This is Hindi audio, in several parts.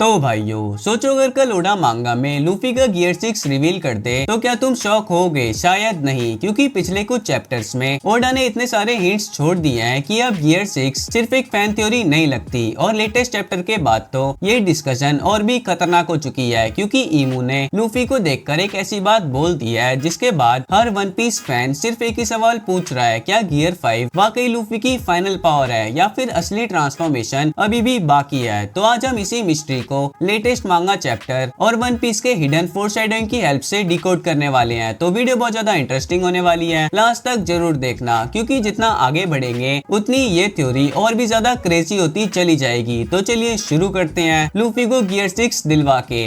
तो भाइयों सोचो, अगर कल ओडा मांगा में लूफी का गियर 6 रिवील कर दे तो क्या तुम शॉक होगे? शायद नहीं, क्योंकि पिछले कुछ चैप्टर्स में ओडा ने इतने सारे हिंट्स छोड़ दिए हैं कि अब गियर 6 सिर्फ एक फैन थ्योरी नहीं लगती। और लेटेस्ट चैप्टर के बाद तो ये डिस्कशन और भी खतरनाक हो चुकी है, क्योंकि ईमू ने लूफी को देखकर एक ऐसी बात बोल दी है जिसके बाद हर वन पीस फैन सिर्फ एक ही सवाल पूछ रहा है, क्या गियर 5 वाकई लूफी की फाइनल पावर है या फिर असली ट्रांसफॉर्मेशन अभी भी बाकी है? तो आज हम इसी मिस्ट्री को लेटेस्ट मांगा चैप्टर और वन पीस के हिडन फोरशैडोइंग की हेल्प से डिकोड करने वाले हैं। तो वीडियो बहुत ज्यादा इंटरेस्टिंग होने वाली है, लास्ट तक जरूर देखना, क्योंकि जितना आगे बढ़ेंगे उतनी ये थ्योरी और भी ज्यादा क्रेजी होती चली जाएगी। तो चलिए शुरू करते हैं लूफी को गियर 6 दिलवा के।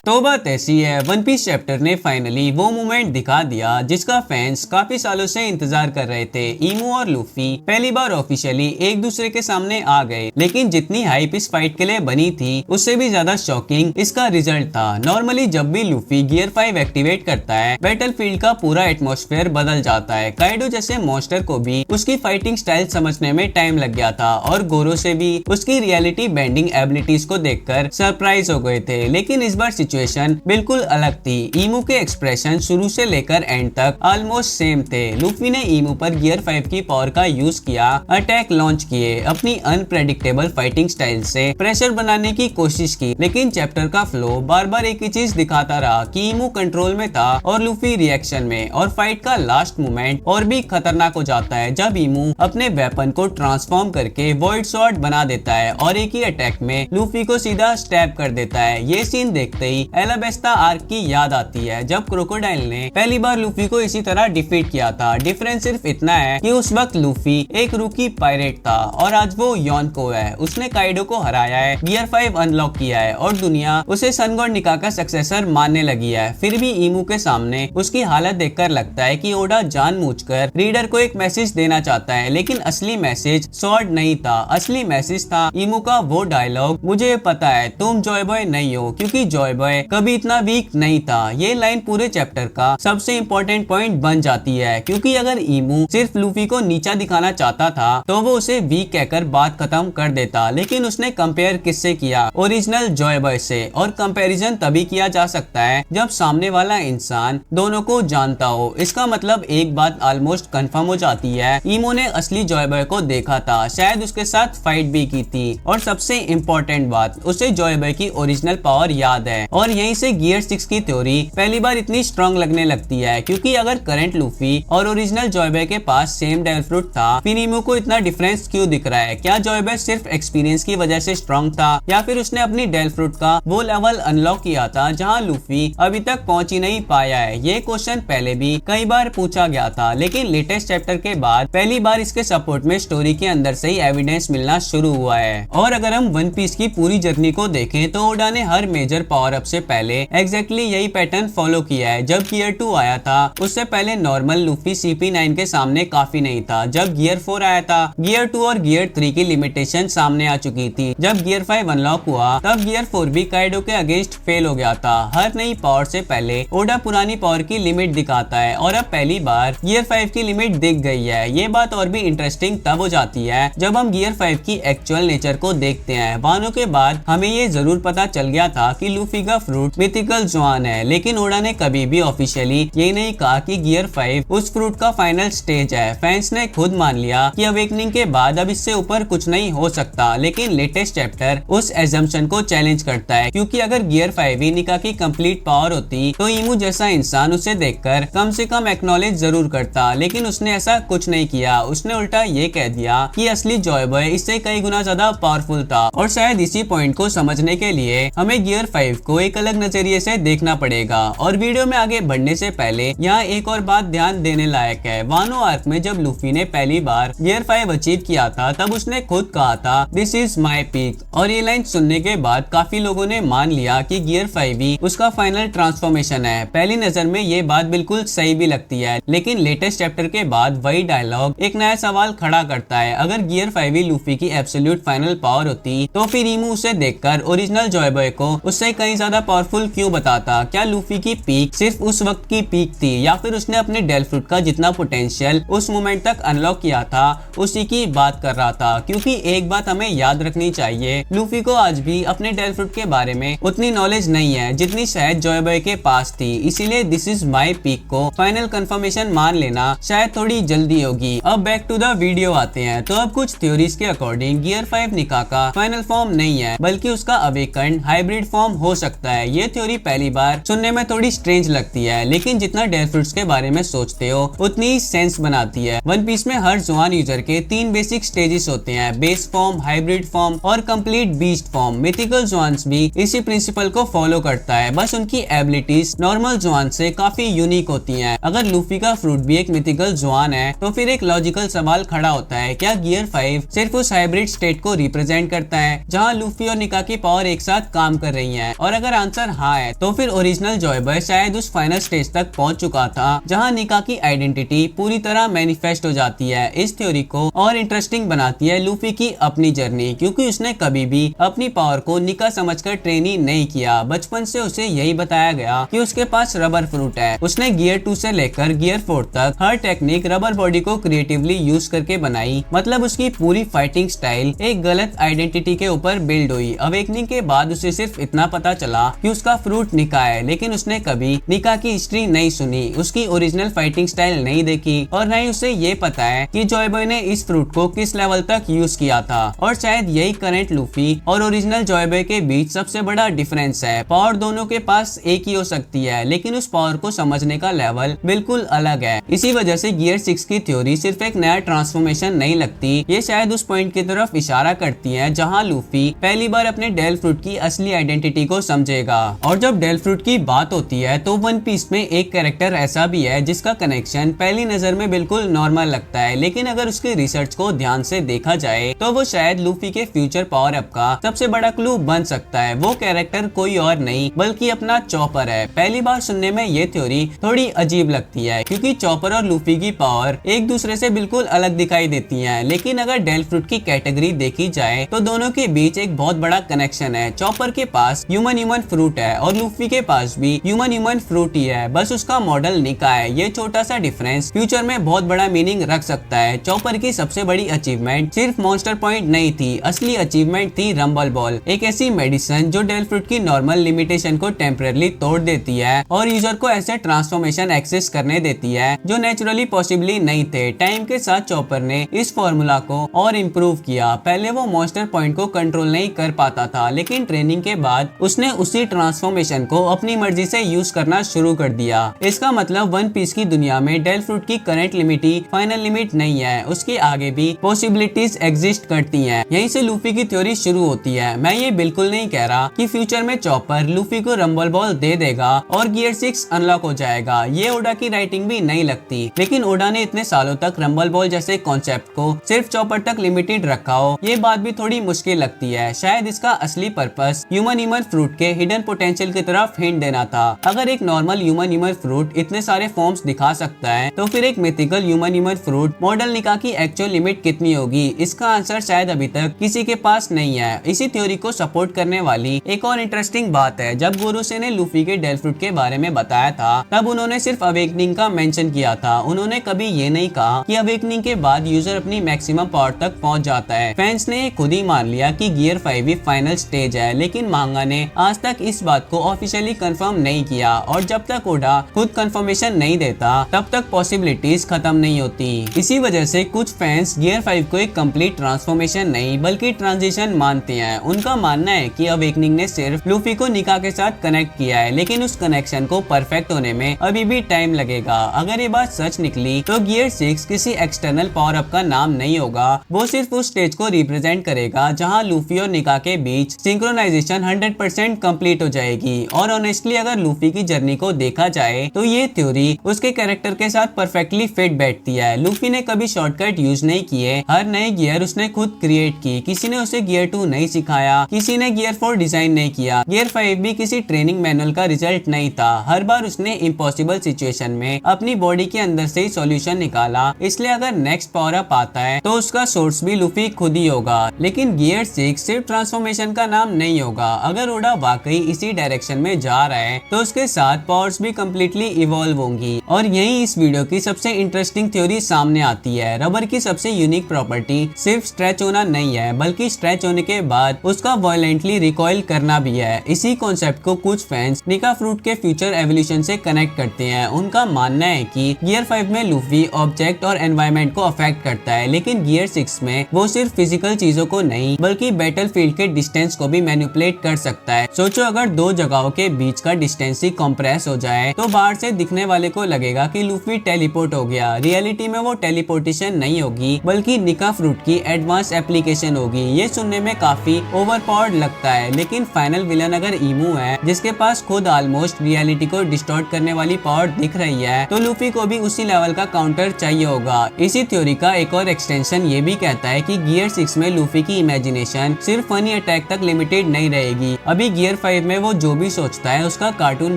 तो बात ऐसी है, वन पीस चैप्टर ने फाइनली वो मोमेंट दिखा दिया जिसका फैंस काफी सालों से इंतजार कर रहे थे। ईमू और लूफी पहली बार ऑफिशियली एक दूसरे के सामने आ गए, लेकिन जितनी हाइप इस फाइट के लिए बनी थी उससे भी ज्यादा शॉकिंग इसका रिजल्ट था। नॉर्मली जब भी लूफी गियर 5 एक्टिवेट करता है, बैटलफील्ड का पूरा एटमॉस्फेयर बदल जाता है। काइडो जैसे मॉन्स्टर को भी उसकी फाइटिंग स्टाइल समझने में टाइम लग गया था, और गोरो से भी उसकी रियलिटी बेंडिंग एबिलिटीज को देखकर सरप्राइज हो गए थे। लेकिन इस बार सिचुएशन बिल्कुल अलग थी। ईमू के एक्सप्रेशन शुरू से लेकर एंड तक ऑलमोस्ट सेम थे। लूफी ने ईमू पर गियर 5 की पावर का यूज किया, अटैक लॉन्च किए, अपनी अनप्रेडिक्टेबल फाइटिंग स्टाइल से प्रेशर बनाने की कोशिश की। लेकिन चैप्टर का फ्लो बार बार एक ही चीज दिखाता रहा कि ईमू कंट्रोल में था और लूफी रिएक्शन में। और फाइट का लास्ट मोमेंट और भी खतरनाक हो जाता है जब ईमू अपने वेपन को ट्रांसफॉर्म करके वॉइड स्वॉर्ड बना देता है और एक ही अटैक में लूफी को सीधा स्टैब कर देता है। ये सीन देखते ही एलाबेस्ता आर्क की याद आती है, जब क्रोकोडाइल ने पहली बार लूफी को इसी तरह डिफीट किया था। डिफरेंस सिर्फ इतना है कि उस वक्त लूफी एक रूकी पायरेट था और आज वो योनको है। उसने काइडो को हराया है, गियर 5 अनलॉक किया है और दुनिया उसे सन गॉड निका का सक्सेसर मानने लगी है। फिर भी ईमू के सामने उसकी हालत देखकर लगता है कि ओडा जानबूझकर रीडर को एक मैसेज देना चाहता है, लेकिन असली मैसेज स्वॉर्ड नहीं था। असली मैसेज था ईमू का वो डायलॉग, मुझे पता है तुम जॉय बॉय नहीं हो, क्योंकि जॉय बॉय कभी इतना वीक नहीं था। ये लाइन पूरे चैप्टर का सबसे इम्पोर्टेंट पॉइंट बन जाती है, क्योंकि अगर ईमू सिर्फ लूफी को नीचा दिखाना चाहता था तो वो उसे वीक कहकर बात खत्म कर देता। लेकिन उसने कंपेयर किससे किया? ओरिजिनल जॉय बॉय से। और कंपैरिजन तभी किया जा सकता है जब सामने वाला इंसान दोनों को जानता हो। इसका मतलब एक बात ऑलमोस्ट कंफर्म हो जाती है, ईमू ने असली जॉय बॉय को देखा था, शायद उसके साथ फाइट भी की थी। और सबसे इम्पोर्टेंट बात, उसे जॉय बॉय की ओरिजिनल पावर याद है। और यहीं से गियर 6 की थ्योरी पहली बार इतनी स्ट्रॉन्ग लगने लगती है, क्योंकि अगर करंट लूफी और ओरिजिनल जॉय बॉय के पास सेम डेविल फ्रूट था, फिर ईमू को इतना डिफरेंस क्यों दिख रहा है? क्या जॉय बॉय सिर्फ एक्सपीरियंस की वजह से स्ट्रॉन्ग था, या फिर उसने अपनी डेविल फ्रूट का वो लेवल अनलॉक किया था जहां लूफी अभी तक पहुंच ही नहीं पाया है? ये क्वेश्चन पहले भी कई बार पूछा गया था, लेकिन लेटेस्ट चैप्टर के बाद पहली बार इसके सपोर्ट में स्टोरी के अंदर से ही एविडेंस मिलना शुरू हुआ है। और अगर हम वन पीस की पूरी जर्नी को देखें तो ओडा ने हर मेजर पावर अप से पहले एग्जैक्टली यही पैटर्न फॉलो किया है। जब गियर 2 आया था उससे पहले नॉर्मल लूफी CP9 के सामने काफी नहीं था। जब गियर 4 आया था, गियर 2 और गियर 3 की लिमिटेशन सामने आ चुकी थी। जब गियर 5 अनलॉक हुआ तब गियर 4 भी काइडो के अगेंस्ट फेल हो गया था। हर नई पावर से पहले ओडा पुरानी पावर की लिमिट दिखाता है, और अब पहली बार गियर 5 की लिमिट दिख गई है। ये बात और भी इंटरेस्टिंग तब हो जाती है जब हम गियर 5 की एक्चुअल नेचर को देखते हैं। वानों के बाद हमें ये जरूर पता चल गया था कि लूफी का फ्रूट मिथिकल ज़ुआन है, लेकिन ओडा ने कभी भी ऑफिशियली ये नहीं कहा कि गियर 5 उस फ्रूट का फाइनल स्टेज है। फैंस ने खुद मान लिया कि अवेकनिंग के बाद अब इससे ऊपर कुछ नहीं हो सकता, लेकिन लेटेस्ट चैप्टर उस एजम्पशन को चैलेंज करता है, क्योंकि अगर गियर 5 ही निका की कंप्लीट पावर होती तो ईमू जैसा इंसान उसे देखकर कम से कम एक्नॉलेज जरूर करता। लेकिन उसने ऐसा कुछ नहीं किया। उसने उल्टा ये कह दिया कि असली जॉय बॉय इससे कई गुना ज्यादा पावरफुल था। और शायद इसी पॉइंट को समझने के लिए हमें गियर 5 को एक अलग नजरिए से देखना पड़ेगा। और वीडियो में आगे बढ़ने से पहले यहाँ एक और बात ध्यान देने लायक है। वानो आर्क में जब लूफी ने पहली बार गियर 5 अचीव किया था तब उसने खुद कहा था दिस इज माई पीक, और ये लाइन सुनने के बाद काफी लोगों ने मान लिया कि गियर 5 ही उसका फाइनल ट्रांसफॉर्मेशन है। पहली नजर में ये बात बिल्कुल सही भी लगती है, लेकिन लेटेस्ट चैप्टर के बाद वही डायलॉग एक नया सवाल खड़ा करता है। अगर गियर 5 ही लूफी की एब्सोल्यूट फाइनल पावर होती तो फिर ईमू उसे देखकर ओरिजिनल जॉय बॉय को उससे कहीं ज्यादा पावरफुल क्यों बताता? क्या लूफी की पीक सिर्फ उस वक्त की पीक थी या फिर उसने अपने डेल फ्रूट का जितना पोटेंशियल उस मोमेंट तक अनलॉक किया था उसी की बात कर रहा था? क्योंकि एक बात हमें याद रखनी चाहिए, लूफी को आज भी अपने डेल फ्रूट के बारे में उतनी नॉलेज नहीं है जितनी शायद जॉय बॉय के पास थी। इसीलिए दिस इज माई पीक को फाइनल कंफर्मेशन मान लेना शायद थोड़ी जल्दी होगी। अब बैक टू द वीडियो आते हैं। तो अब कुछ थ्योरीज के अकॉर्डिंग गियर 5 निका का फाइनल फॉर्म नहीं है बल्कि उसका अवेकन हाइब्रिड फॉर्म हो सकता है। ये थ्योरी पहली बार सुनने में थोड़ी स्ट्रेंज लगती है, लेकिन जितना डेल फ्रूट्स के बारे में सोचते हो उतनी ही सेंस बनाती है। वन पीस में हर जुआन यूजर के 3 बेसिक स्टेजेस होते हैं, बेस फॉर्म, हाइब्रिड फॉर्म और कंप्लीट बीस्ट फॉर्म। मिथिकल जुआन्स भी इसी प्रिंसिपल को फॉलो करता है, बस उनकी एबिलिटीज नॉर्मल जुआन से काफी यूनिक होती हैं। अगर लूफी का फ्रूट भी एक मिथिकल जुआन है तो फिर एक लॉजिकल सवाल खड़ा होता है, क्या गियर 5 सिर्फ उस हाइब्रिड स्टेट को रिप्रेजेंट करता है जहां लूफी और निका की पावर एक साथ काम कर रही हैं? और अगर आंसर हाँ है तो फिर ओरिजिनल जॉय बॉय शायद उस फाइनल स्टेज तक पहुंच चुका था जहां निका की आइडेंटिटी पूरी तरह मैनिफेस्ट हो जाती है। इस थ्योरी को और इंटरेस्टिंग बनाती है लूफी की अपनी जर्नी, क्योंकि उसने कभी भी अपनी पावर को निका समझकर ट्रेन ही नहीं किया। बचपन से उसे यही बताया गया कि उसके पास रबर फ्रूट है। उसने गियर 2 से लेकर गियर 4 तक हर टेक्निक रबर बॉडी को क्रिएटिवली यूज करके बनाई। मतलब उसकी पूरी फाइटिंग स्टाइल एक गलत आइडेंटिटी के ऊपर बिल्ड हुई। अवेकनिंग के बाद उसे सिर्फ इतना पता चला कि उसका फ्रूट निका है, लेकिन उसने कभी निका की हिस्ट्री नहीं सुनी, उसकी ओरिजिनल फाइटिंग स्टाइल नहीं देखी और न ही उसे ये पता है कि जॉय बॉय ने इस फ्रूट को किस लेवल तक यूज किया था। और शायद यही करंट लूफी और ओरिजिनल जॉय बॉय के बीच सबसे बड़ा डिफरेंस है। पावर दोनों के पास एक ही हो सकती है, लेकिन उस पावर को समझने का लेवल बिल्कुल अलग है। इसी वजह से गियर 6 की थ्योरी सिर्फ एक नया ट्रांसफॉर्मेशन नहीं लगती, ये शायद उस पॉइंट की तरफ इशारा करती है जहां लूफी पहली बार अपने डेल फ्रूट की असली आइडेंटिटी को समझेगा। और जब डेल फ्रूट की बात होती है तो वन पीस में एक कैरेक्टर ऐसा भी है जिसका कनेक्शन पहली नजर में बिल्कुल नॉर्मल लगता है, लेकिन अगर उसके रिसर्च को ध्यान से देखा जाए तो वो शायद लूफी के फ्यूचर पावर अप का सबसे बड़ा क्लू बन सकता है। वो कैरेक्टर कोई और नहीं बल्कि अपना चॉपर है। पहली बार सुनने में ये थ्योरी थोड़ी अजीब लगती है, क्योंकि चॉपर और लूफी की पावर एक दूसरे से बिल्कुल अलग दिखाई देती है, लेकिन अगर डेल फ्रूट की कैटेगरी देखी जाए तो दोनों के बीच एक बहुत बड़ा कनेक्शन है। चॉपर के पास ह्यूमन फ्रूट है और लूफी के पास भी ह्यूमन फ्रूट ही है, बस उसका मॉडल निका है। ये छोटा सा डिफरेंस फ्यूचर में बहुत बड़ा मीनिंग रख सकता है। चॉपर की सबसे बड़ी अचीवमेंट सिर्फ मॉन्स्टर पॉइंट नहीं थी, असली अचीवमेंट थी रंबल बॉल, एक ऐसी मेडिसिन जो डेल फ्रूट की नॉर्मल लिमिटेशन को टेम्परेरी तोड़ देती है और यूजर को ऐसे ट्रांसफॉर्मेशन एक्सेस करने देती है जो नेचुरली पॉसिबली नहीं थे। टाइम के साथ चॉपर ने इस फॉर्मूला को और इम्प्रूव किया। पहले वो मॉन्स्टर पॉइंट को कंट्रोल नहीं कर पाता था, लेकिन ट्रेनिंग के बाद उसने उसी ट्रांसफॉर्मेशन को अपनी मर्जी से यूज करना शुरू कर दिया। इसका मतलब वन पीस की दुनिया में डेल फ्रूट की करंट लिमिट ही फाइनल लिमिट नहीं है, उसके आगे भी पॉसिबिलिटीज एग्जिस्ट करती हैं। यहीं से लूफी की थ्योरी शुरू होती है। मैं ये बिल्कुल नहीं कह रहा कि फ्यूचर में चॉपर लूफी को रंबल बॉल दे देगा और गियर 6 अनलॉक हो जाएगा। ये ओडा की राइटिंग भी नहीं लगती, लेकिन ओडा ने इतने सालों तक रंबल बॉल जैसे कॉन्सेप्ट को सिर्फ चॉपर तक लिमिटेड रखा हो, ये बात भी थोड़ी मुश्किल लगती है। शायद इसका असली पर्पस ह्यूमन फ्रूट के हिडन पोटेंशियल की तरफ हिंट देना था। अगर एक नॉर्मल ह्यूमन फ्रूट इतने सारे फॉर्म्स दिखा सकता है तो फिर एक मिथिकल ह्यूमन फ्रूट मॉडल निका की एक्चुअल लिमिट कितनी होगी? इसका आंसर शायद अभी तक किसी के पास नहीं है। इसी थ्योरी को सपोर्ट करने वाली एक और इंटरेस्टिंग बात है, जब गोरोसे ने लूफी के डेल फ्रूट के बारे में बताया था तब उन्होंने सिर्फ अवेकनिंग का मेंशन किया था। उन्होंने कभी ये नहीं कहा कि अवेकनिंग के बाद यूजर अपनी मैक्सिमम पावर तक पहुंच जाता है। फैंस ने खुद ही मान लिया कि गियर 5 ही फाइनल स्टेज है, लेकिन मांगा ने आज तक इस बात को ऑफिशियली कंफर्म नहीं किया और जब तक ओडा खुद कंफर्मेशन नहीं देता तब तक पॉसिबिलिटीज खत्म नहीं होती। इसी वजह से कुछ फैंस गियर 5 को एक कंप्लीट ट्रांसफॉर्मेशन नहीं बल्कि ट्रांजिशन मानते हैं। उनका मानना है कि अवेकनिंग ने सिर्फ लूफी को निका के साथ कनेक्ट किया है, लेकिन उस कनेक्शन को परफेक्ट होने में अभी भी टाइम लगेगा। अगर ये बात सच निकली तो गियर 6 किसी एक्सटर्नल पावर अप का नाम नहीं होगा, वो सिर्फ उस स्टेज को रिप्रेजेंट करेगा जहां लूफी और निका के बीच सिंक्रोनाइजेशन 100% कंप्लीट हो जाएगी। और ऑनेस्टली अगर लूफी की जर्नी को देखा जाए तो ये थ्योरी उसके कैरेक्टर के साथ परफेक्टली फिट बैठती है। लूफी ने कभी शॉर्टकट यूज नहीं किए, हर नए गियर उसने खुद क्रिएट की। किसी ने उसे गियर 2 नहीं सिखाया, किसी ने गियर 4 डिजाइन नहीं किया। गियर 5 भी किसी ट्रेनिंग मैनुअल का रिजल्ट नहीं था। हर बार उसने इम्पॉसिबल सिचुएशन में अपनी बॉडी के अंदर से ही सॉल्यूशन निकाला। इसलिए अगर नेक्स्ट पावर अप आता है तो उसका सोर्स भी लूफी खुद ही होगा। लेकिन गियर 6 सिर्फ ट्रांसफॉर्मेशन का नाम नहीं होगा। अगर ओडा वाकई इसी डायरेक्शन में जा रहा है तो उसके साथ पावर्स भी कम्प्लीटली इवॉल्व होंगी। और यही इस वीडियो की सबसे इंटरेस्टिंग थ्योरी सामने आती है। रबर की सबसे यूनिक प्रॉपर्टी सिर्फ स्ट्रेच होना नहीं है, बल्कि स्ट्रेच होने के बाद उसका वायलेंटली रिकॉइल करना भी है। इसी कॉन्सेप्ट को कुछ फैंस निका फ्रूट के फ्यूचर एवोल्यूशन से कनेक्ट करते हैं। उनका मानना है कि गियर 5 में लूफी ऑब्जेक्ट और एनवायरनमेंट को अफेक्ट करता है, लेकिन गियर 6 में वो सिर्फ फिजिकल चीजों को नहीं बल्कि बैटलफील्ड के डिस्टेंस को भी मैनिपुलेट कर सकता है। सोचो अगर दो जगहों के बीच का डिस्टेंस ही कंप्रेस हो जाए तो बाहर से दिखने वाले को लगेगा कि लूफी टेलीपोर्ट हो गया। रियलिटी में वो टेलीपोर्टेशन नहीं होगी बल्कि निका फ्रूट की एडवांस एप्लीकेशन होगी। ये सुनने में काफी ओवरपावर्ड लगता है, लेकिन फाइनल विलन अगर ईमू है जिसके पास खुद ऑलमोस्ट रियलिटी को डिस्टॉर्ट करने वाली पावर दिख रही है, तो लूफी को भी उसी लेवल का काउंटर चाहिए होगा। इसी थ्योरी का एक और एक्सटेंशन ये भी कहता है कि गियर 6 में लूफी की इमेजिनेशन सिर्फ फनी अटैक तक लिमिटेड नहीं रहेगी। अभी गियर 5 में वो जो भी सोचता है उसका कार्टून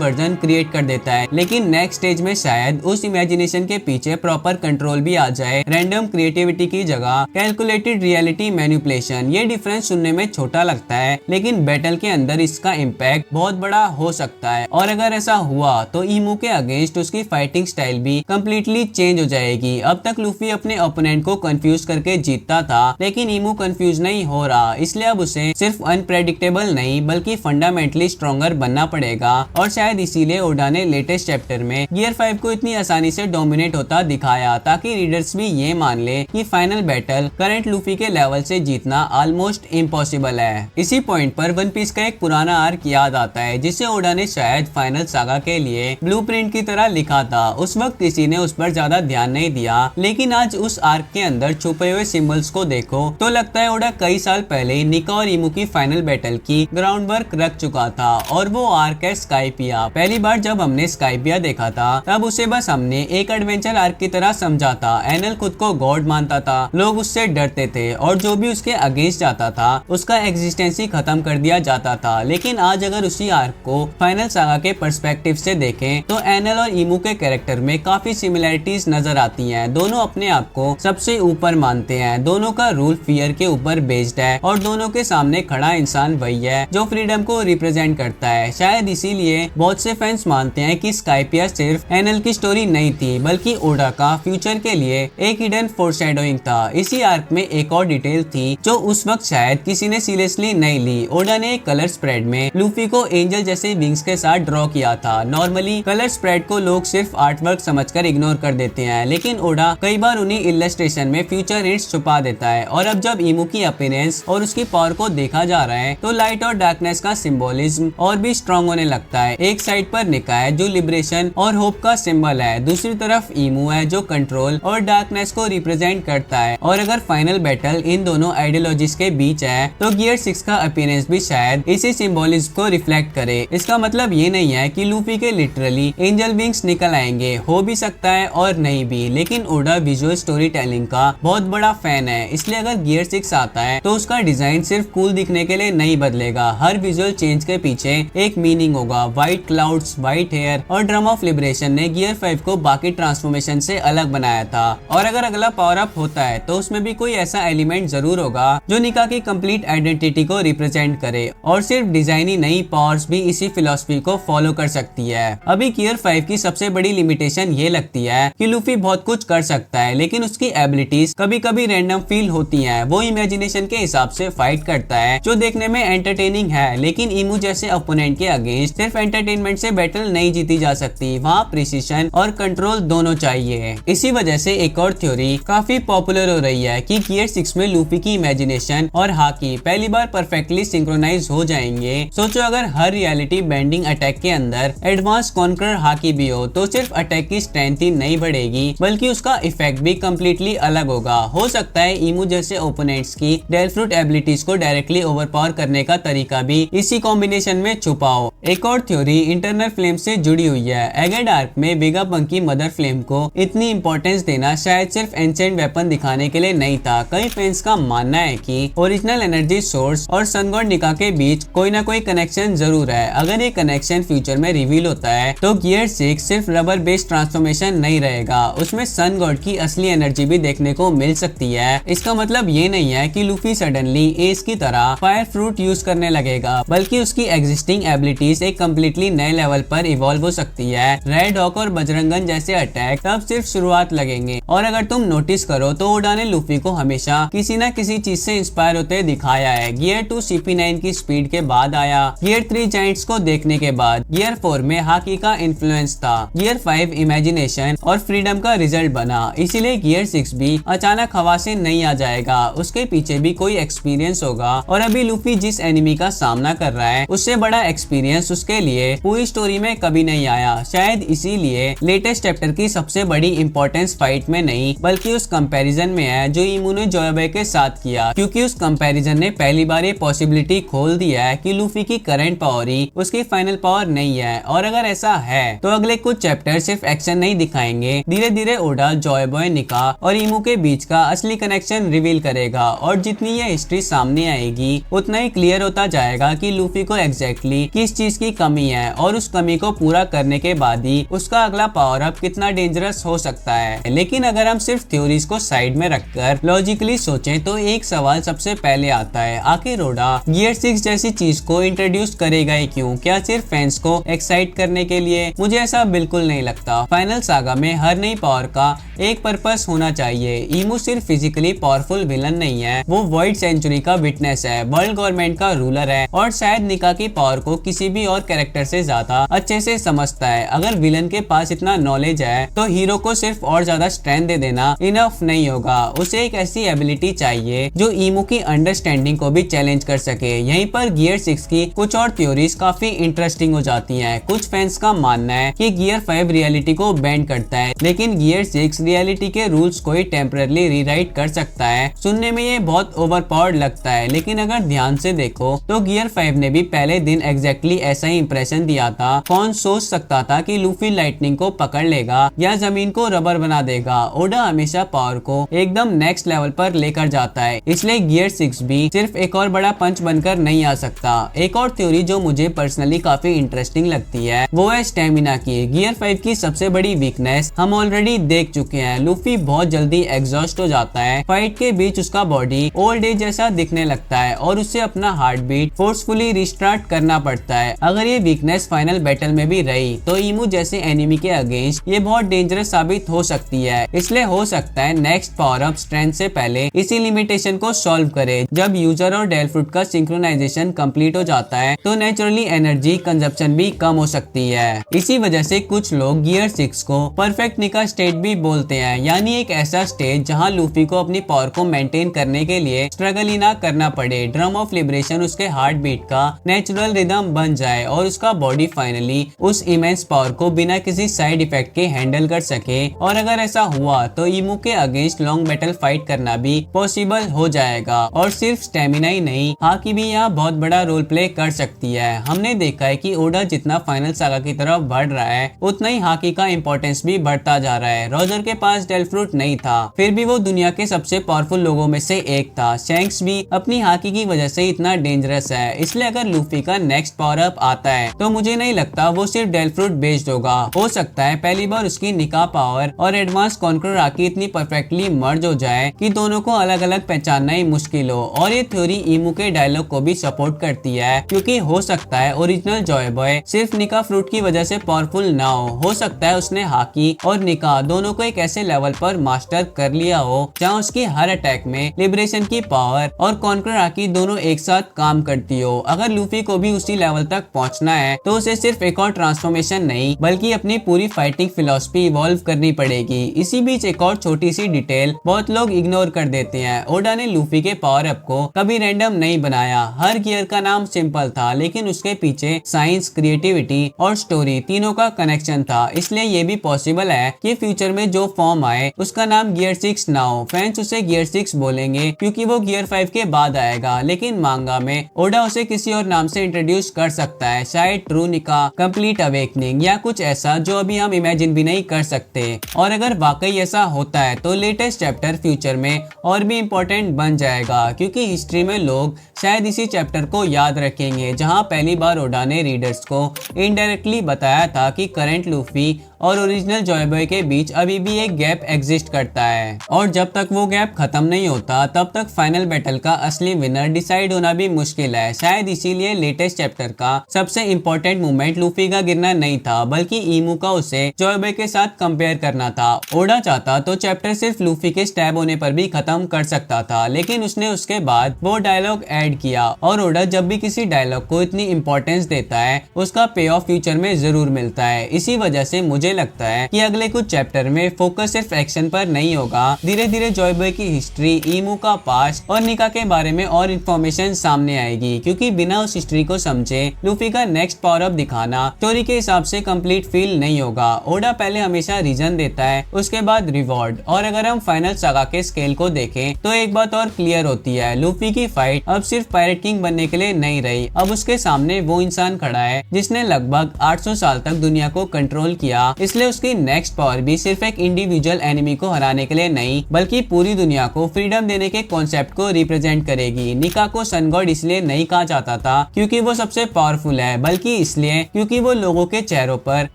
वर्जन क्रिएट कर देता है, लेकिन नेक्स्ट स्टेज में शायद उस इमेजिनेशन के पीछे प्रॉपर कंट्रोल भी आ जाए, रैंडम क्रिएटिविटी की जगह कैलकुलेटेड रियलिटी मैनिपुलेशन। ये डिफरेंस सुनने में छोटा लगता है, लेकिन बैटल के अंदर इसका इम्पैक्ट बहुत बड़ा हो सकता है। और अगर ऐसा हुआ तो ईमू के अगेंस्ट उसकी फाइटिंग स्टाइल भी कम्प्लीटली चेंज हो जाएगी। अब तक लूफी अपने ओपोनेंट को कंफ्यूज करके जीतता था, लेकिन ईमू कंफ्यूज नहीं हो रहा, इसलिए अब उसे सिर्फ अनप्रेडिक्टेबल नहीं बल्कि फंडामेंटली स्ट्रॉन्गर बनना पड़ेगा। और शायद इसीलिए ओडा ने लेटेस्ट चैप्टर में गियर 5 को इतनी आसानी से डोमिनेट होता दिखाया, ताकि रीडर्स भी ये मान ले कि फाइनल बैटल करंट लूफी के लेवल से जीतना ऑलमोस्ट इम्पॉसिबल है। इसी पॉइंट पर वन पीस का एक पुराना आर्क याद आता है जिसे ओडा ने शायद फाइनल सागा के लिए ब्लूप्रिंट की तरह लिखा था। उस वक्त किसी ने उस पर ज्यादा ध्यान नहीं दिया, लेकिन आज उस आर्क के अंदर छुपे हुए सिंबल्स को देखो तो लगता है ओडा कई साल पहले ही निका और ईमू की फाइनल बैटल की ग्राउंड वर्क रख चुका था। और वो आर्क है स्काइपिया। पहली बार जब हमने स्काइपिया देखा था तब उसे बस हमने एक एडवेंचर आर्क की तरह समझा था। एनएल खुद को गॉड मानता था, लोग उससे डरते थे और जो भी उसके अगेंस्ट जाता था उसका एग्जिस्टेंस ही खत्म कर दिया जाता था। लेकिन आज अगर उसी आर्क को फाइनल सागा के पर्सपेक्टिव से देखें तो एनएल और ईमू के कैरेक्टर में काफी सिमिलरिटीज नजर आती हैं। दोनों अपने आप को सबसे ऊपर मानते हैं, दोनों का रूल फियर के ऊपर बेस्ड है और दोनों के सामने खड़ा इंसान वही है जो फ्रीडम को रिप्रेजेंट करता है। शायद इसीलिए बहुत से फैंस मानते हैं कि स्काइपिया सिर्फ एनएल की स्टोरी नहीं थी बल्कि ओडा का फ्यूचर के लिए एक हिडन फोरशैडोइंग था। इसी आर्क में एक और डिटेल थी जो उस वक्त शायद किसी ने सीरियसली नहीं ली। ओडा ने एक कलर स्प्रेड में लूफी को एंजल जैसे विंग्स के साथ ड्रॉ किया था। नॉर्मली कलर स्प्रेड को लोग सिर्फ आर्टवर्क समझकर इग्नोर कर देते हैं, लेकिन ओडा कई बार उन्हीं इलस्ट्रेशन में फ्यूचर हिंट्स छुपा देता है। और अब जब ईमू की अपीयरेंस और उसकी पावर को देखा जा रहा है तो लाइट और डार्कनेस का सिंबोलिज्म और भी स्ट्रॉन्ग होने लगता है। एक साइड पर निका है जो लिबरेशन और होप का सिंबल है, दूसरी तरफ ईमू है जो कंट्रोल और डार्कनेस को रिप्रेजेंट करता है। और अगर फाइनल बैटल इन दोनों आइडियोलॉजीज के बीच है तो गियर 6 का अपीयरेंस भी शायद इसी सिंबोलिज्म को रिफ्लेक्ट करे। इसका मतलब ये नहीं है कि लूफी के लिटरली एंजल विंग्स निकल आएंगे, हो भी सकता है और नहीं भी, लेकिन ओडा विजुअल स्टोरी टेलिंग का बहुत बड़ा फैन है, इसलिए अगर गियर 6 आता है तो उसका डिजाइन सिर्फ कूल दिखने के लिए नहीं बदलेगा। हर विजुअल चेंज के पीछे एक मीनिंग होगा। व्हाइट क्लाउड्स, व्हाइट हेयर और ड्रम ऑफ लिबरेशन ने गियर 5 को बाकी ट्रांसफॉर्मेशन से अलग बनाया था। और अगर अगला पावर अप होता है तो उसमें भी कोई ऐसा एलिमेंट जरूर होगा जो निका की कंप्लीट आइडेंटिटी को रिप्रेजेंट करे। और सिर्फ डिजाइन ही नहीं, पावर्स भी इसी फिलॉसफी को फॉलो कर सकती है। अभी गियर 5 की सबसे बड़ी लिमिटेशन ये लगती है कि लूफी बहुत कुछ कर सकता है, लेकिन उसकी एबिलिटीज कभी कभी रैंडम फील होती हैं। वो इमेजिनेशन के हिसाब से फाइट करता है जो देखने में एंटरटेनिंग है, लेकिन ईमू जैसे ओपोनेंट के अगेंस्ट सिर्फ एंटरटेनमेंट से बैटल नहीं जीती जा सकती, वहाँ प्रिसीशन और कंट्रोल दोनों चाहिए। इसी वजह से एक और थ्योरी काफी पॉपुलर हो रही है कि गियर 6 में लूफी की इमेजिनेशन और हाकी पहली बार परफेक्टली सिंक्रोनाइज हो जाएंगे। सोचो अगर हर रियलिटी बेंडिंग अटैक के अंदर एडवांस कॉन्करर हाकी भी हो तो सिर्फ अटैक की स्ट्रेंथ ही नहीं बढ़ेगी बल्कि उसका इफेक्ट भी कम्प्लीटली अलग होगा। हो सकता है ईमू जैसे ओपोनेंट्स की डेल फ्रूट एबिलिटीज को डायरेक्टली ओवरपावर करने का तरीका भी इसी कॉम्बिनेशन में छुपा हो। एक और थ्योरी इंटरनल फ्लेम से जुड़ी हुई है। एगेड आर्क में वेगापंक की मदर फ्लेम को इतनी इंपॉर्टेंस देना शायद सिर्फ एंशिएंट वेपन दिखाने के लिए नहीं था। कई फैंस का मानना है कि ओरिजिनल एनर्जी सोर्स और सन गॉड निका के बीच कोई ना कोई कनेक्शन जरूर है। अगर ये कनेक्शन फ्यूचर में रिवील होता है तो गियर 6 सिर्फ रबर बेस्ड ट्रांसफॉर्मेशन नहीं रहेगा, उसमें सन गॉड की असली एनर्जी भी देखने को मिल सकती है। इसका मतलब ये नहीं है कि लूफी सडनली एस की तरह फायर फ्रूट यूज करने लगेगा, बल्कि बल्कि उसकी एग्जिस्टिंग एबिलिटीज एक कम्प्लीटली नए लेवल पर इवॉल्व हो सकती है। रेड हॉक और बजरंगन जैसे अटैक तब सिर्फ शुरुआत लगेंगे। और अगर तुम नोटिस करो तो ओडा ने लूफी को हमेशा किसी न किसी चीज से इंस्पायर होते दिखाया है। गियर 2 CP9 की स्पीड के बाद आया, गियर 3 जायंट्स को देखने के बाद, गियर 4 में हाकी का इन्फ्लुएंस था, गियर 5 इमेजिनेशन और फ्रीडम का रिजल्ट बना। इसीलिए गियर 6 भी अचानक हवा से नहीं आ जाएगा, उसके पीछे भी कोई एक्सपीरियंस होगा। और अभी लूफी जिस एनिमी का सामना कर रहा है उससे बड़ा एक्सपीरियंस उसके लिए पूरी स्टोरी में कभी नहीं आया। शायद इसीलिए लेटेस्ट चैप्टर की सबसे बड़ी इंपॉर्टेंस फाइट में नहीं बल्कि उस कंपैरिजन में है जो ईमू ने जोयोबे के साथ किया, क्योंकि उस कंपैरिजन ने पहली बार ये पॉसिबिलिटी खोल दिया है कि लूफी की करंट पावर ही उसकी फाइनल पावर नहीं है। और अगर ऐसा है तो अगले कुछ चैप्टर सिर्फ एक्शन नहीं दिखाएंगे, धीरे धीरे ओडा, जोयोबे, निका और ईमू के बीच का असली कनेक्शन रिवील करेगा। और जितनी ये हिस्ट्री सामने आएगी उतना ही क्लियर होता जाएगा कि लूफी को एग्जैक्टली किस चीज की कमी है, और उस कमी को पूरा करने के बाद ही उसका अगला पावर अप कितना डेंजरस हो सकता है। लेकिन अगर हम सिर्फ थ्योरीज को साइड में रखकर लॉजिकली सोचें तो एक सवाल सबसे पहले आता है, आखिर ओडा गियर 6 जैसी चीज को इंट्रोड्यूस करेगा ही क्यों? क्या सिर्फ फैंस को एक्साइट करने के लिए? मुझे ऐसा बिल्कुल नहीं लगता। फाइनल सागा में हर नई पावर का एक पर्पस होना चाहिए। ईमू सिर्फ फिजिकली पावरफुल विलन नहीं है, वो वॉइड सेंचुरी का विटनेस है, वर्ल्ड गवर्नमेंट का रूलर है और शायद निका की पावर को किसी भी और कैरेक्टर से ज्यादा अच्छे से समझता है। अगर विलन के पास इतना नॉलेज है तो हीरो को सिर्फ और ज्यादा स्ट्रेंथ दे देना इनफ नहीं होगा, उसे एक ऐसी एबिलिटी चाहिए जो ईमू की अंडरस्टैंडिंग को भी चैलेंज कर सके। यहीं पर गियर 6 की कुछ और थ्योरीज काफी इंटरेस्टिंग हो जाती हैं। कुछ फैंस का मानना है कि गियर 5 रियलिटी को बेंड करता है, लेकिन गियर 6 रियलिटी के रूल्स को ही टेम्पररी रीराइट कर सकता है। सुनने में ये बहुत ओवरपावर्ड लगता है, लेकिन अगर ध्यान से देखो तो गियर 5 ने भी पहले दिन एग्जैक्टली ऐसा ही इंप्रेशन दिया था। कौन सोच सकता था कि लूफी लाइटनिंग को पकड़ लेगा या जमीन को रबर बना देगा। ओडा हमेशा पावर को एकदम नेक्स्ट लेवल पर लेकर जाता है, इसलिए गियर 6 भी सिर्फ एक और बड़ा पंच बनकर नहीं आ सकता। एक और थ्योरी जो मुझे पर्सनली काफी इंटरेस्टिंग लगती है वो है स्टेमिना की। गियर 5 की सबसे बड़ी वीकनेस हम ऑलरेडी देख चुके हैं, लूफी बहुत जल्दी एग्जॉस्ट हो जाता है। फाइट के बीच उसका बॉडी ओल्ड एज जैसा दिखने लगता है और उससे अपना हार्ट बीट फोर्सफुली रिस्टार्ट करना पड़ता है। अगर ये वीकनेस फाइनल बैटल में भी रही तो ईमू जैसे एनिमी के अगेंस्ट ये बहुत डेंजरस साबित हो सकती है। इसलिए हो सकता है नेक्स्ट पावर अप स्ट्रेंथ से पहले इसी लिमिटेशन को सॉल्व करे। जब यूजर और डेलफ्रूट का सिंक्रोनाइजेशन कंप्लीट हो जाता है तो नेचुरली एनर्जी कंजप्शन भी कम हो सकती है। इसी वजह से कुछ लोग गियर 6 को परफेक्ट निका स्टेट भी बोलते हैं, यानी एक ऐसा स्टेज जहां लूफी को अपनी पावर को मेंटेन करने के लिए स्ट्रगल ही ना करना पड़े। ड्रम ऑफ लिबरेशन उसके हार्ट बीट का नेचुरल रिदम बन जाए और उसका बॉडी फाइनली उस इमेंस पावर को बिना किसी साइड इफेक्ट के हैंडल कर सके। और अगर ऐसा हुआ तो ईमू के अगेंस्ट लॉन्ग बैटल फाइट करना भी पॉसिबल हो जाएगा। और सिर्फ स्टेमिना ही नहीं, हाकी भी यहाँ बहुत बड़ा रोल प्ले कर सकती है। हमने देखा है कि ओडा जितना फाइनल सागा की तरफ बढ़ रहा है उतना ही हाकी का इंपॉर्टेंस भी बढ़ता जा रहा है। रोजर के पास डेलफ्रूट नहीं था, फिर भी वो दुनिया के सबसे पावरफुल लोगों में से एक था। शैंक्स भी अपनी हाकी की वजह से इतना डेंजरस है, इसलिए अगर लूफी का नेक्स्ट पावर अप आता है तो मुझे नहीं लगता वो सिर्फ डेलफ्रूट बेस्ड होगा। हो सकता है पहली बार उसकी निका पावर और एडवांस कॉन्करर हाकी इतनी परफेक्टली मर्ज हो जाए कि दोनों को अलग अलग पहचानना ही मुश्किल हो। और ये थ्योरी ईमू के डायलॉग को भी सपोर्ट करती है, क्योंकि हो सकता है ओरिजिनल जोयोबे सिर्फ निका फ्रूट की वजह से पावरफुल ना हो सकता है उसने हाकी और निका दोनों को एक ऐसे लेवल पर मास्टर कर लिया हो जहाँ उसकी हर अटैक में लिबरेशन की पावर और कॉन्करर हाकी दोनों एक साथ काम करती हो। अगर लूफी को भी उसी लेवल तक पहुंचना है तो उसे सिर्फ एक और ट्रांसफॉर्मेशन नहीं बल्कि अपनी पूरी फाइटिंग फिलॉसफी इवॉल्व करनी पड़ेगी। इसी बीच एक और छोटी सी डिटेल बहुत लोग इग्नोर कर देते हैं, ओडा ने लूफी के पावर अप को कभी रैंडम नहीं बनाया। हर गियर का नाम सिंपल था, लेकिन उसके पीछे साइंस, क्रिएटिविटी और स्टोरी तीनों का कनेक्शन था। इसलिए ये भी पॉसिबल है कि फ्यूचर में जो फॉर्म आए उसका नाम गियर 6 ना हो। फैंस उसे गियर 6 बोलेंगे क्योंकि वो गियर 5 के बाद आएगा, लेकिन मांगा में ओडा उसे किसी और नाम से इंट्रोड्यूस कर सकता है, शायद ट्रू निका, कंप्लीट अवेकनिंग या कुछ ऐसा जो अभी हम इमेजिन भी नहीं कर सकते। और अगर वाकई ऐसा होता है तो लेटेस्ट चैप्टर फ्यूचर में और भी इम्पोर्टेंट बन जाएगा, क्योंकि हिस्ट्री में लोग शायद इसी चैप्टर को याद रखेंगे जहां पहली बार ओडा ने रीडर्स को इनडायरेक्टली बताया था कि करंट लूफी और ओरिजिनल जॉय बॉय के बीच अभी भी एक गैप एग्जिस्ट करता है और जब तक वो गैप खत्म नहीं होता तब तक फाइनल बैटल का असली विनर डिसाइड होना भी मुश्किल है। शायद इसीलिए लेटेस्ट चैप्टर का सबसे इम्पोर्टेंट मूवमेंट लूफी का गिरना नहीं था, बल्कि ईमू का उसे जॉय बॉय के साथ कंपेयर करना था। ओडा चाहता तो चैप्टर सिर्फ लूफी के स्टैब होने पर भी खत्म कर सकता था, लेकिन उसने उसके बाद वो डायलॉग ऐड किया और ओडा जब भी किसी डायलॉग को इतनी इंपॉर्टेंस देता है उसका पे ऑफ फ्यूचर में जरूर मिलता है। इसी वजह से मुझे लगता है कि अगले कुछ चैप्टर में फोकस सिर्फ एक्शन पर नहीं होगा, धीरे धीरे जॉय बॉय की हिस्ट्री, ईमू का पास्ट और निका के बारे में और इन्फॉर्मेशन सामने आएगी, क्योंकि बिना उस हिस्ट्री को समझे लूफी का नेक्स्ट पावर अप दिखाना स्टोरी के हिसाब से कंप्लीट फील नहीं होगा। ओडा पहले हमेशा रीजन देता है, उसके बाद रिवॉर्ड, और अगर हम फाइनल सागा के स्केल को देखें तो एक बात और क्लियर होती है, लूफी की फाइट अब सिर्फ पायरेट किंग बनने के लिए नहीं रही। अब उसके सामने वो इंसान खड़ा है जिसने लगभग 800 साल तक दुनिया को कंट्रोल किया, इसलिए उसकी नेक्स्ट पावर भी सिर्फ एक इंडिविजुअल एनिमी को हराने के लिए नहीं बल्कि पूरी दुनिया को फ्रीडम देने के कॉन्सेप्ट को रिप्रेजेंट करेगी। निका को सन गॉड इसलिए नहीं कहा जाता था क्योंकि वो सबसे पावरफुल है, बल्कि इसलिए क्योंकि वो लोगों के चेहरों पर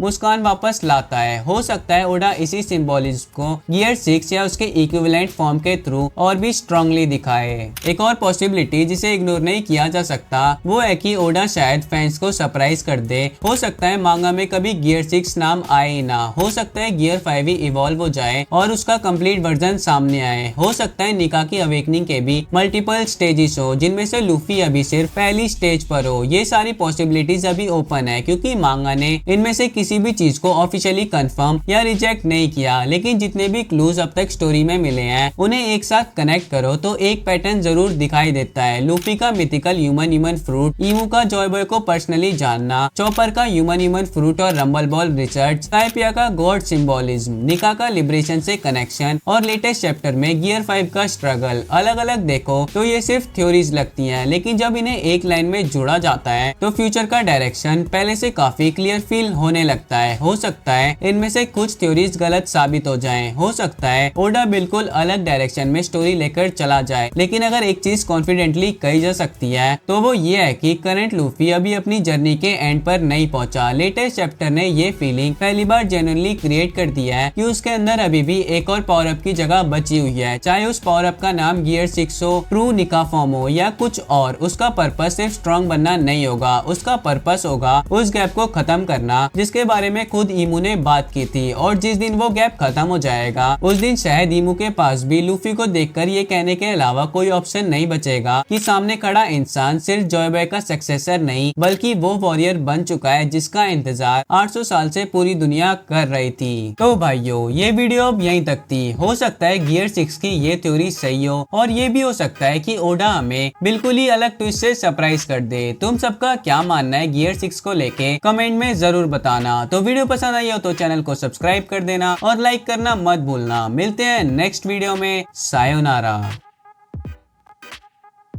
मुस्कान वापस लाता है। हो सकता है ओडा इसी सिंबोलिज्म को गियर 6 या उसके इक्विवेलेंट फॉर्म के थ्रू और भी स्ट्रांगली दिखाए। एक और पॉसिबिलिटी जिसे इग्नोर नहीं किया जा सकता वो है कि ओडा शायद फैंस को सरप्राइज कर दे। हो सकता है मांगा में कभी गियर 6 नाम आए ही ना, हो सकता है गियर 5 ही इवॉल्व हो जाए और उसका कंप्लीट वर्जन सामने आए। हो सकता है निका की अवेकनिंग के भी मल्टीपल स्टेजेस हो जिनमें से लूफी अभी सिर्फ पहली स्टेज पर हो। ये सारी पॉसिबिलिटीज अभी ओपन है क्योंकि मांगा ने इनमें से किसी भी चीज को ऑफिशियली कंफर्म या रिजेक्ट नहीं किया, लेकिन जितने भी क्लूज अब तक स्टोरी में मिले हैं उन्हें एक साथ कनेक्ट करो तो एक पैटर्न जरूर दिखाई देता है। लूफी का मिथिकल ह्यूमन फ्रूट, ईमू का जॉय बॉय को पर्सनली जानना, चॉपर का ह्यूमन फ्रूट और रंबल बॉल रिसर्च, साइपिया का गॉड सिंबोलिज्म, निका का लिबरेशन से कनेक्शन और लेटेस्ट चैप्टर में गियर 5 का स्ट्रगल। अलग अलग देखो तो ये सिर्फ थ्योरीज लगती हैं, लेकिन जब इन्हें एक लाइन में जोड़ा जाता है तो फ्यूचर का डायरेक्शन पहले से काफी क्लियर फील होने लगता है। हो सकता है इनमें से कुछ थ्योरीज गलत साबित हो जाएं, हो सकता है ओडा बिल्कुल अलग डायरेक्शन में स्टोरी लेकर चला जाए, लेकिन अगर एक चीज कॉन्फिडेंटली कही जा सकती है तो वो ये है कि करंट लूफी अभी अपनी जर्नी के एंड पर नहीं पहुंचा। लेटेस्ट चैप्टर ने ये फीलिंग पहली बार जेन्युइनली क्रिएट कर दिया है कि उसके अंदर अभी भी एक और पावर अप की जगह बची हुई है, चाहे उस पावर अप का नाम गियर 6 हो, ट्रू निका फॉर्म हो या कुछ और। उसका पर्पस सिर्फ स्ट्रॉन्ग बनना नहीं होगा, उसका पर्पस होगा उस गैप को खत्म करना जिसके बारे में खुद ईमू ने बात की थी। और जिस दिन वो गैप खत्म हो जाएगा उस दिन शायद ईमू के पास भी लूफी को देखकर ये कहने के अलावा कोई ऑप्शन नहीं बचेगा कि सामने खड़ा इंसान सिर्फ जॉय बॉय का सक्सेसर नहीं बल्कि वो वॉरियर बन चुका है जिसका इंतजार 800 साल से पूरी दुनिया कर रही थी। तो भाइयों ये वीडियो अब यहीं तक थी। हो सकता है गियर 6 की ये थ्योरी सही हो और ये भी हो सकता है कि ओडा हमें बिल्कुल ही अलग ट्विस्ट से सरप्राइज कर दे। तुम सबका क्या मानना है गियर 6 को लेके कमेंट में जरूर बताना। तो वीडियो पसंद आई हो तो चैनल को सब्सक्राइब कर देना और लाइक करना मत भूलना। मिलते हैं नेक्स्ट वीडियो में। सायोनारा।